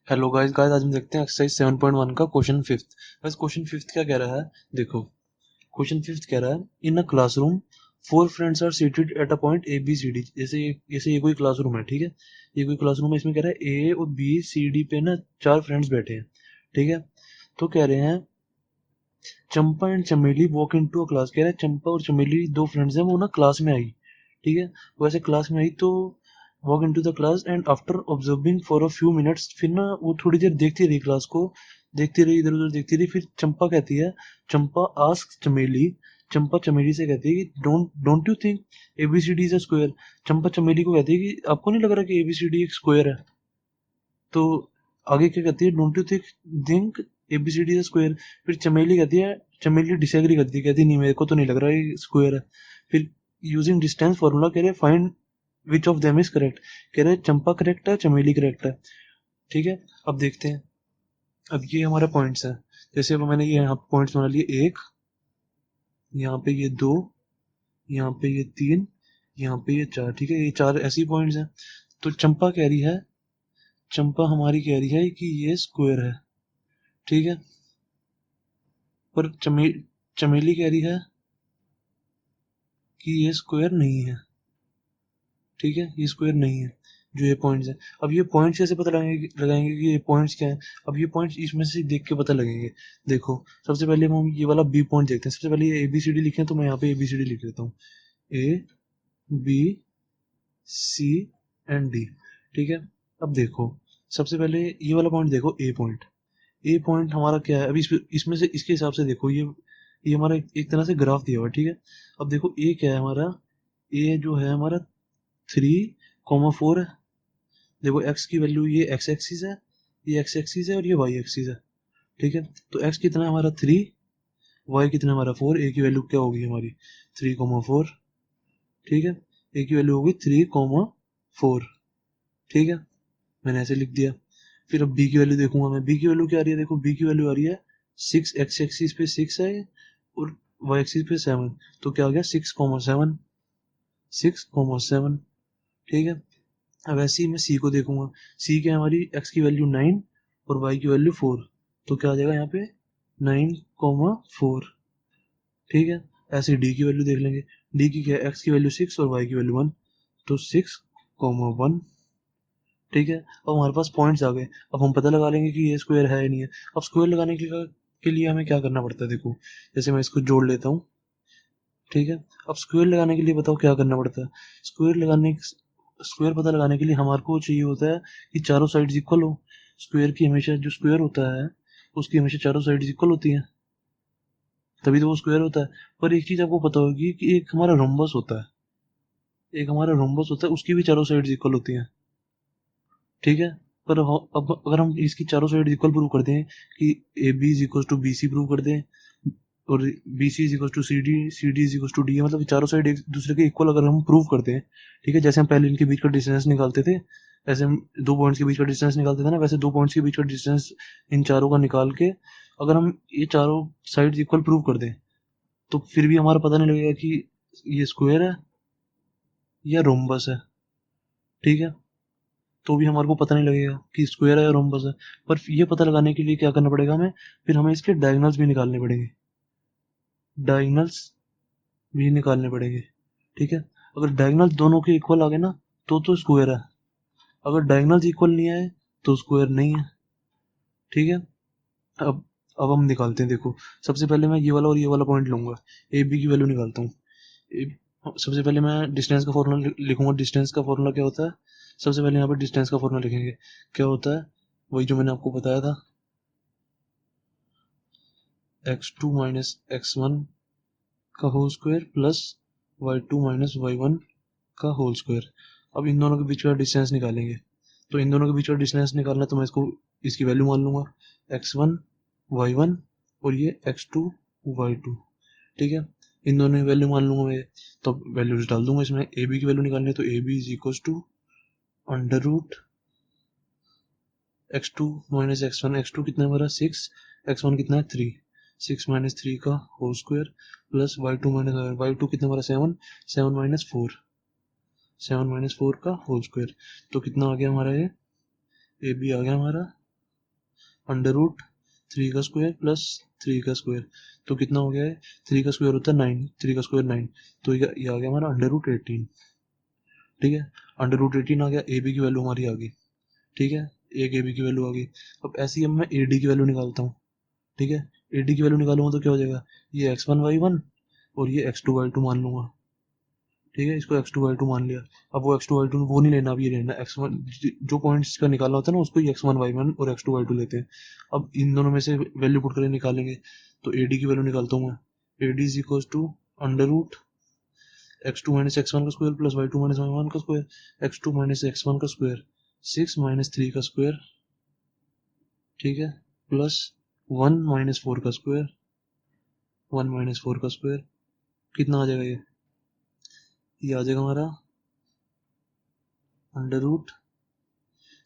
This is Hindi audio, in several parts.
हेलो गाइस आज हम देखते हैं एक्सरसाइज 7.1 का क्वेश्चन फिफ्थ। बस क्वेश्चन फिफ्थ क्या कह रहा है, देखो। क्वेश्चन फिफ्थ कह रहा है in a classroom four friends are seated at a point A B C D. जैसे ये कोई क्लासरूम है, ठीक है। ये कोई क्लासरूम है, इसमें कह रहा है ए और बी सी डी पे ना चार फ्रेंड्स बैठे हैं, ठीक है। तो कह रहे हैं Champa and Chameli walk in to a class. कह रहा है चंपा और चमेली दो फ्रेंड्स हैं, वो ना क्लास में आई, ठीक है। वैसे क्लास में आई तो walk in to the class and after observing for a few minutes, फिर ना वो थोड़ी देर देखती रही क्लास को, देखती रही, इधर उधर देखती रही। फिर चंपा कहती है, चंपा आस्क चमेली, चंपा चमेली से कहती है कि don't don't you think ABCD is a square. Champa Chameli को कहती है कि आपको नहीं लग रहा कि एबीसीडी एक स्क्वायर है। तो आगे क्या कहती है, don't you think ABCD is square. फिर चमेली कहती है, चमेली डिसएग्री करती है, कहती नहीं मेरे को तो नहीं लग रहा है स्क्वायर है। फिर यूजिंग डिस्टेंस फॉर्मूला कह रहे find which of them is correct. कह रहे चंपा करेक्ट है, चमेली करेक्ट है, ठीक है। अब देखते हैं। अब ये हमारा पॉइंट्स है। जैसे अब मैंने ये यहाँ पॉइंट्स बना लिए, एक, यहाँ पे ये दो, यहाँ पे ये तीन, यहाँ पे ये चार, ठीक है। ये चार ऐसी पॉइंट्स हैं। तो चंपा कह रही है, चंपा हमारी कह रही है कि ये स्क्वायर है, ठीक है। पर चमेली कह रही है कि ये स्क्वायर नहीं है, ठीक है। ये स्क्वायर नहीं है, जो ये पॉइंट्स है। अब ये पॉइंट्स कैसे पता लगाएंगे कि ये पॉइंट्स क्या है। अब ये पॉइंट्स इसमें से देख के पता लगेंगे। देखो, सबसे पहले हम ये वाला बी पॉइंट देखते हैं। सबसे पहले ये एबीसीडी लिखे हैं, तो मैं यहाँ पे एबीसीडी लिख देता हूँ, A B C and D, ठीक है। अब देखो, सबसे पहले ये वाला पॉइंट देखो, ए पॉइंट। ए पॉइंट हमारा क्या है, अभी इसमें से इसके हिसाब से देखो, ये हमारा एक तरह से ग्राफ दिया हुआ है, ठीक है। अब देखो ए क्या है हमारा, ए जो है हमारा 3,4 है। देखो एक्स की वैल्यू, ये एक्स एक्सिस है, ये एक्स एक्सिस है और ये वाई एक्सिस है, ठीक है। तो एक्स कितना है हमारा 3, वाई कितना है हमारा 4, ए की वैल्यू क्या होगी हमारी 3,4, ठीक है। ए की वैल्यू होगी 3,4, ठीक है। मैंने ऐसे लिख दिया। फिर अब बी की वैल्यू देखूंगा मैं, बी की वैल्यू क्या आ रही है, देखो बी की वैल्यू आ रही है 6, एक्स एक्सिस पे 6 है और वाई एक्सिस पे 7। तो क्या आ गया 6,7, 6,7, ठीक है। अब ऐसे ही मैं सी को देखूंगा। सी क्या है हमारी, एक्स की वैल्यू 9 और वाई की वैल्यू 4। तो क्या आ जाएगा यहाँ पे 9,4, ठीक है। ऐसे डी की वैल्यू देख लेंगे। डी की क्या है, एक्स की वैल्यू 6 और वाई की वैल्यू 1, तो 6,1, ठीक है। अब हमारे पास पॉइंट्स आ गए। अब हम पता लगा लेंगे कि ये स्क्वायर है या नहीं है। अब स्क्वायर लगाने के लिए हमें क्या करना पड़ता है, देखो। जैसे मैं इसको जोड़ लेता हूँ, ठीक है। अब स्क्वायर लगाने के लिए बताओ क्या करना पड़ता है। स्क्वायर पता लगाने के लिए हमारे को चाहिए होता है कि चारों साइड्स इक्वल हो। स्क्वायर की हमेशा, जो स्क्वायर होता है उसकी हमेशा चारों साइड्स इक्वल होती हैं, तभी तो वो स्क्वायर होता है। पर एक चीज आपको पता होगी कि एक हमारा रोम्बस होता है, एक हमारा रोम्बस होता है, उसकी भी चारों साइड्स इक्वल होती हैं, ठीक है। पर अब अगर हम इसकी चारों साइड इक्वल प्रूव कर दें कि A B is equal to B C prove कर दें और B C is equal to C D is equal to D, मतलब चारों साइड एक दूसरे के इक्वल अगर हम प्रूव करते हैं, ठीक है। जैसे हम पहले इनके बीच का डिस्टेंस निकालते थे, ऐसे हम दो पॉइंट्स के बीच का डिस्टेंस निकालते थे ना, वैसे दो पॉइंट्स के बीच का डिस्टेंस इन चारों का निकाल के अगर हम ये चारों साइड इक्वल प्रूव कर दें, तो फिर भी हमारा पता नहीं लगेगा कि ये स्क्वायर है या रोम्बस है, ठीक है। तो भी हमारे को पता नहीं लगेगा कि स्क्वायर है या रोम्बस है। पर ये पता लगाने के लिए क्या करना पड़ेगा हमें, फिर हमें इसके डायगोनल्स भी निकालने पड़ेंगे, डायगोनल्स भी निकालने पड़ेंगे, ठीक है। अगर डायगोनल्स दोनों के इक्वल आ गए ना, तो स्क्वायर है। अगर डायगोनल्स इक्वल नहीं आए तो स्क्वायर नहीं है, ठीक है। अब अब हम निकालते हैं, देखो। सबसे पहले मैं ये वाला और ये वाला पॉइंट लूंगा, ए बी की वैल्यू निकालता हूँ। सबसे पहले मैं डिस्टेंस का फॉर्मूला लिखूंगा। डिस्टेंस का फॉर्मूला क्या होता है, सबसे पहले यहाँ पर डिस्टेंस का फॉर्मूला लिखेंगे। क्या होता है, वही जो मैंने आपको बताया था, x2 माइनस x1 का whole square plus y2 minus y1 का होल स्क्वायर। अब इन दोनों के बीच का डिस्टेंस निकालेंगे। तो इन दोनों के बीच का डिस्टेंस निकालना, तो मैं इसकी वैल्यू मान लूंगा, x1 y1 और ये x2 y2, ठीक है। इन दोनों की वैल्यू मान लूंगा मैं, तो वैल्यूज डाल दूंगा इसमें। ए बी की वैल्यू निकालनी है, तो A B is equal to under root x2 minus x1। x2 कितना है हमारा 6, x1 कितना है 3, 6 माइनस 3 का whole square plus y2 minus y2 कितना हमारा 7, 7 माइनस 4, 7 माइनस 4 का होल स्क्वायर। तो कितना आ गया हमारा, ये ए बी आ गया हमारा अंडर रूट 3 का स्क्वायर प्लस 3 का स्क्वायर, तो कितना हो गया है, 3 का स्क्वायर होता है 9, 3 का स्क्वायर 9, तो ये आ गया हमारा अंडर रूट 18। ठीक है, अंडर रूट 18 आ गया, ए बी की वैल्यू हमारी आ गई। ठीक है, एक ए बी की वैल्यू आ गई। अब ऐसे ही अब मैं ए डी की वैल्यू निकालता हूँ। ठीक है, ए डी की वैल्यू निकालूंगा तो क्या हो जाएगा, ये x1 y1 और ये x2 y2 मान लूंगा। ठीक है, इसको x2 y2 मान लिया। अब वो x2 y2 वो नहीं लेना, अब ये लेना x1, जो पॉइंट्स का निकालना होता है ना उसको ही x1 y1 और x2 y2 लेते हैं। अब इन दोनों में से वैल्यू पुट करके निकालेंगे, तो ए डी की वैल्यू निकालता हूँ मैं। A D is equal to under root x2 minus x1 का square plus y2 minus y1 का स्क्वायर, x2 माइनस x1 का स्क्वायर 6 माइनस 3 का स्क्वायर। ठीक है, प्लस 1 माइनस 4 का स्क्वायर, 1 माइनस 4 का स्क्वायर, कितना आ जाएगा ये आ जाएगा हमारा अंडर रूट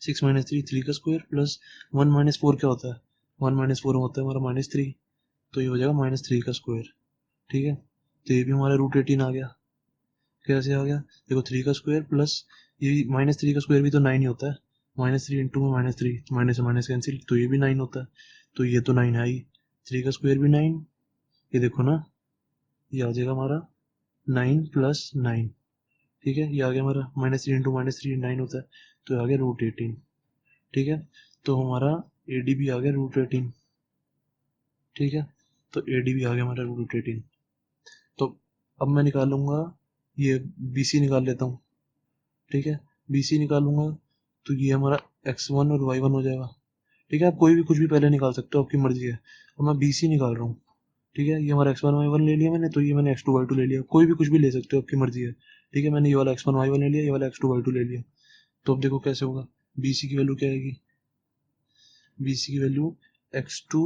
6 माइनस 3 3 का स्क्वायर प्लस 1 माइनस 4 क्या होता है, 1 माइनस 4 होता है हमारा माइनस 3, तो ये हो जाएगा माइनस 3 का स्क्वायर। ठीक है, तो ये भी हमारा रूट 18 आ गया। कैसे आ गया, देखो 3 का स्क्वायर प्लस ये माइनस 3 का स्क्वायर भी तो 9 ही होता है, माइनस 3 इंटू में माइनस 3, माइनस से माइनस कैंसिल, तो ये भी 9 होता है, तो ये तो 9 है ही, 3 का स्क्वायर भी 9, ये देखो ना, ये आ जाएगा हमारा 9 प्लस 9। ठीक है, ये आ गया हमारा माइनस 3 इंटू माइनस 3 9 होता है, तो ये आ गया रूट 18। ठीक है, तो हमारा ए डी भी आ गया रूट 18। ठीक है, तो ए डी भी आ गया हमारा रूट 18। तो अब मैं निकालूंगा, ये बी सी निकाल लेता हूँ। ठीक है, बी सी निकालूंगा तो ये हमारा x1 और y1 हो जाएगा। ठीक है, आप कोई भी कुछ भी पहले निकाल सकते हो, आपकी मर्जी है। अब मैं बी सी निकाल रहा हूँ। ठीक है, ये हमारा x1 y1 ले लिया मैंने, तो ये मैंने x2 y2 ले लिया, कोई भी कुछ भी ले सकते हो, आपकी मर्जी है। ठीक है, मैंने ये वाला x1 y1 ले लिया, ये वाला x2 y2 ले लिया। तो अब देखो कैसे होगा, बी सी की वैल्यू क्या आएगी, बी सी की वैल्यू x2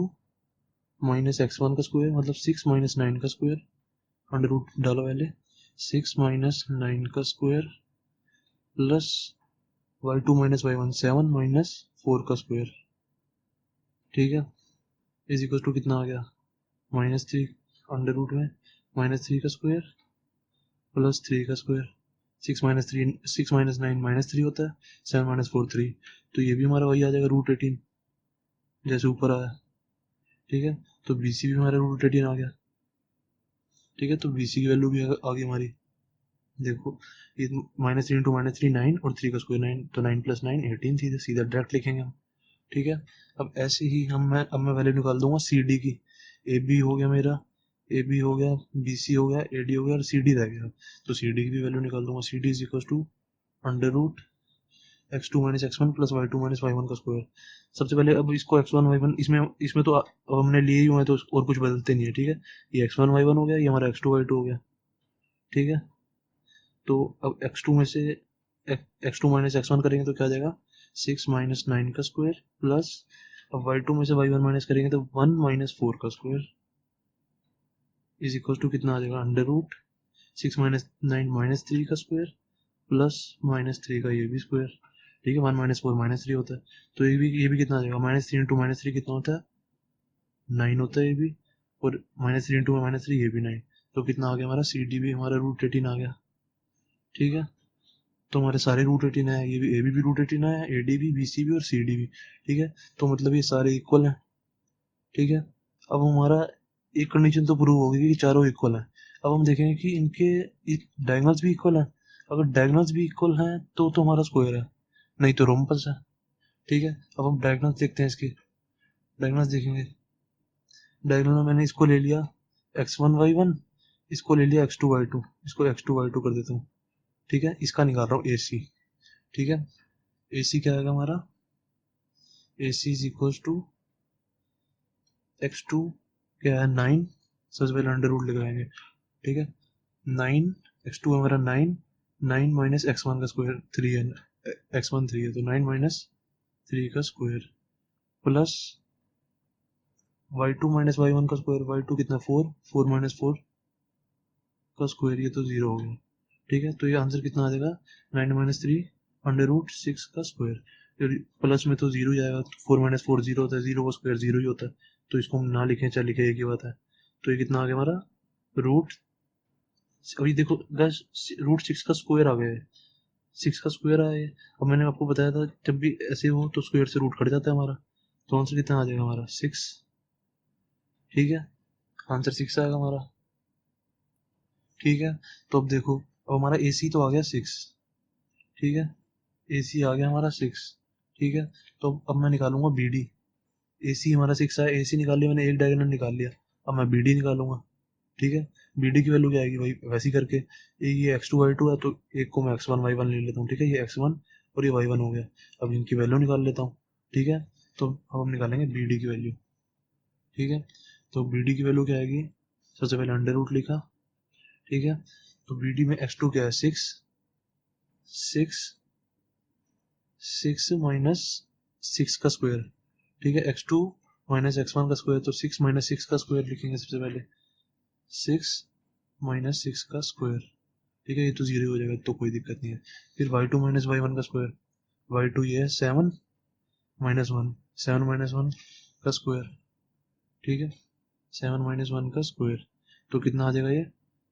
माइनस x1 का स्क्वायर मतलब 6 माइनस 9 का स्क्वायर, अंडर रूट डालो पहले, 6 माइनस 9 का square plus y2 minus y1 7 minus 4 का स्क्वायर। ठीक है, इज इक्वल टू कितना आ गया, माइनस 3, अंडर रूट में माइनस 3 का स्क्वायर प्लस 3 का स्क्वायर, 6 माइनस 9 माइनस 3 होता है, 7 माइनस 4 3, तो ये भी हमारा वही आ जाएगा रूट 18 जैसे ऊपर आया। ठीक है, तो बी सी भी हमारा रूट 18 आ गया। ठीक है, तो बी सी की वैल्यू भी आ गई हमारी। देखो, ये माइनस 3 इंटू माइनस 3 9 और 3 का स्क्वायर 9, तो 9 प्लस 9 18, सीधे सीधा डायरेक्ट लिखेंगे हम। ठीक है, अब ऐसे ही अब मैं वैल्यू निकाल दूंगा सी डी की। ए बी हो गया मेरा, ए बी हो गया, बी सी हो गया, ए डी हो गया और सी डी रह गया। तो सी डी की भी वैल्यू निकाल दूंगा, C D is equal to under root x2 minus x1 plus y2 minus y1 का स्क्वायर। सबसे पहले अब इसको x1 y1 इसमें इसमें तो हमने लिए ही हुए हैं, तो और कुछ बदलते नहीं है। ठीक है, ये x1 y1 हो गया, ये हमारा x2 y2 हो गया। ठीक है, तो अब x2 में से x2 माइनस x1 करेंगे तो क्या आ जाएगा, 6 माइनस 9 का स्क्वायर प्लस, अब y2 में से y1 माइनस करेंगे तो 1 माइनस 4 का स्क्वायर इज इक्वल टू कितना आ जाएगा, अंडर रूट 6 माइनस 9 माइनस 3 का स्क्वायर प्लस माइनस 3 का ये भी स्क्वायर। ठीक है, 1 माइनस 4 माइनस 3 होता है, तो ये भी कितना आ जाएगा, माइनस 3 इंटू माइनस 3 कितना होता है, 9 होता है ये भी, और माइनस 3 इंटू माइनस 3 ये भी 9, तो कितना आ गया हमारा, सी डी भी हमारा रूट 18 आ गया। ठीक है, तो हमारे सारे रूट 18 है, ये भी ए भी रूट 18 है, ए डी भी, बी सी भी और सी डी भी। ठीक है, तो मतलब ये सारे इक्वल हैं। ठीक है, अब हमारा एक कंडीशन तो प्रूव होगी कि चारों इक्वल हैं। अब हम देखेंगे कि इनके डायगोनल्स भी इक्वल हैं। अगर डायगोनल्स भी इक्वल हैं तो हमारा स्क्वायर है, नहीं तो रोम्बस है। ठीक है, अब हम डायगोनल्स देखते हैं इसके, डायगोनल्स देखेंगे। डायगोनल में मैंने इसको ले लिया x1 y1, इसको ले लिया x2 y2, इसको x2 y2 कर देता हूँ। ठीक है, इसका निकाल रहा हूँ ए सी। ठीक है, ए सी क्या आएगा हमारा, ए सी इज इक्वल टू x2 क्या है 9, सबसे पहले अंडर रूट लगाएंगे। ठीक है, 9, x2 हमारा 9, 9 माइनस x1 का स्क्वायर 3 है, x1 3 है, तो 9 माइनस 3 का square plus y2 minus y1 का स्क्वायर, y2 कितना 4, 4 माइनस 4 का स्क्वायर, ये तो 0 हो गया। ठीक है, तो ये आंसर कितना आ जाएगा, 9 माइनस 3 अंडर रूट 6 का स्क्वायर, प्लस में तो 0 जाएगा, 4 माइनस 4 0 होता है, 0 का स्क्वायर 0 ही होता है, तो इसको हम ना लिखें चाहे लिखे एक ही बात है। तो ये कितना आ गया हमारा रूट, अभी देखो गैस, रूट 6 का स्क्वायर आ गया है, 6 का स्क्वायर आया है। अब मैंने आपको बताया था जब भी ऐसे हो तो स्क्वायर से रूट कट जाता है हमारा, तो आंसर कितना आ जाएगा हमारा 6। ठीक है, आंसर 6 आएगा हमारा। ठीक है, तो अब देखो, अब हमारा AC तो आ गया 6। ठीक है, AC आ गया हमारा 6। ठीक है, तो अब मैं निकालूंगा BD। AC हमारा 6 आया, AC निकाल लिया मैंने, एक डायगोनल निकाल लिया। अब मैं BD निकालूंगा। ठीक है, BD की वैल्यू क्या आएगी भाई, वैसे ही करके ये x2 y2 है, तो एक को मैं x1 y1 ले लेता हूँ। ठीक है, ये x1 और ये y1 हो गया। अब इनकी वैल्यू निकाल लेता हूँ। ठीक है, तो अब हम निकालेंगे BD की वैल्यू। ठीक है, तो BD की वैल्यू क्या आएगी, सबसे पहले अंडर रूट लिखा। ठीक है, तो BD में x2 क्या है 6, 6 माइनस 6 का स्क्वायर। ठीक है, x2 माइनस x1 का स्क्वायर, तो 6 माइनस 6 का स्क्वायर लिखेंगे सबसे पहले, 6 माइनस 6 का स्क्वायर। ठीक है, ये तो जीरो हो जाएगा, तो कोई दिक्कत नहीं है। फिर y2 माइनस y1 का स्क्वायर, y2 ये है 7 माइनस 1, 7 माइनस 1 का स्क्वायर। ठीक है, 7 माइनस 1 का स्क्वायर, तो कितना आ जाएगा ये,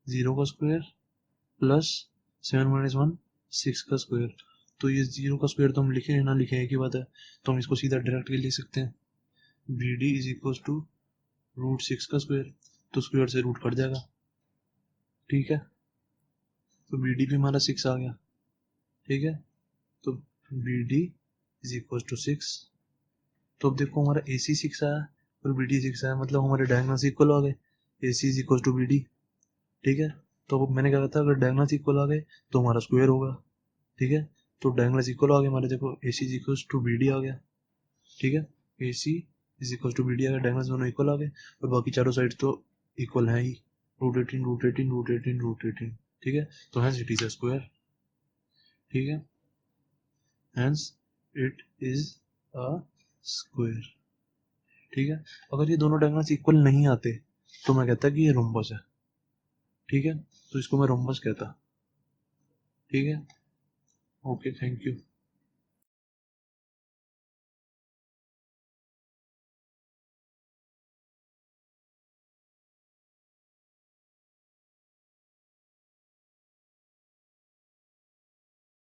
0 का स्क्वायर प्लस 7 माइनस 1 6 का स्क्वायर। तो ये 0 का स्क्वायर तो हम लिखे ना लिखे एक ही बात है, तो हम इसको सीधा डायरेक्ट लिख सकते हैं, BD is equal to root 6 का स्क्वायर, तो स्क्वायर से रूट कट जाएगा। ठीक है, तो BD भी हमारा 6 आ गया। ठीक है, तो BD इज इक्वल टू 6। तो अब देखो हमारा AC 6 आया और BD 6 आया, मतलब हमारे डायगोनल्स इक्वल आ गए, AC is equal to BD। ठीक है, तो अब मैंने क्या कहा था, अगर डायगोनल्स इक्वल आ गए तो हमारा स्क्वायर होगा। ठीक है, तो डायगोनल्स इक्वल आ गए हमारे, देखो AC is equal to BD आ गया। ठीक है, AC is equal to BD आ गया, डायगोनल्स दोनों इक्वल आ गए, और बाकी चारों साइड तो इक्वल है ही, रूट 18 रूट 18 रूट 18 रूट 18। ठीक है, तो hence it is a square. ठीक है, hence it is a square. ठीक है, अगर ये दोनों डायगोनल्स इक्वल नहीं आते तो मैं कहता कि ये रोम्बस है। ठीक है, तो इसको मैं रोम्बस कहता। ठीक है, ओके, थैंक यू।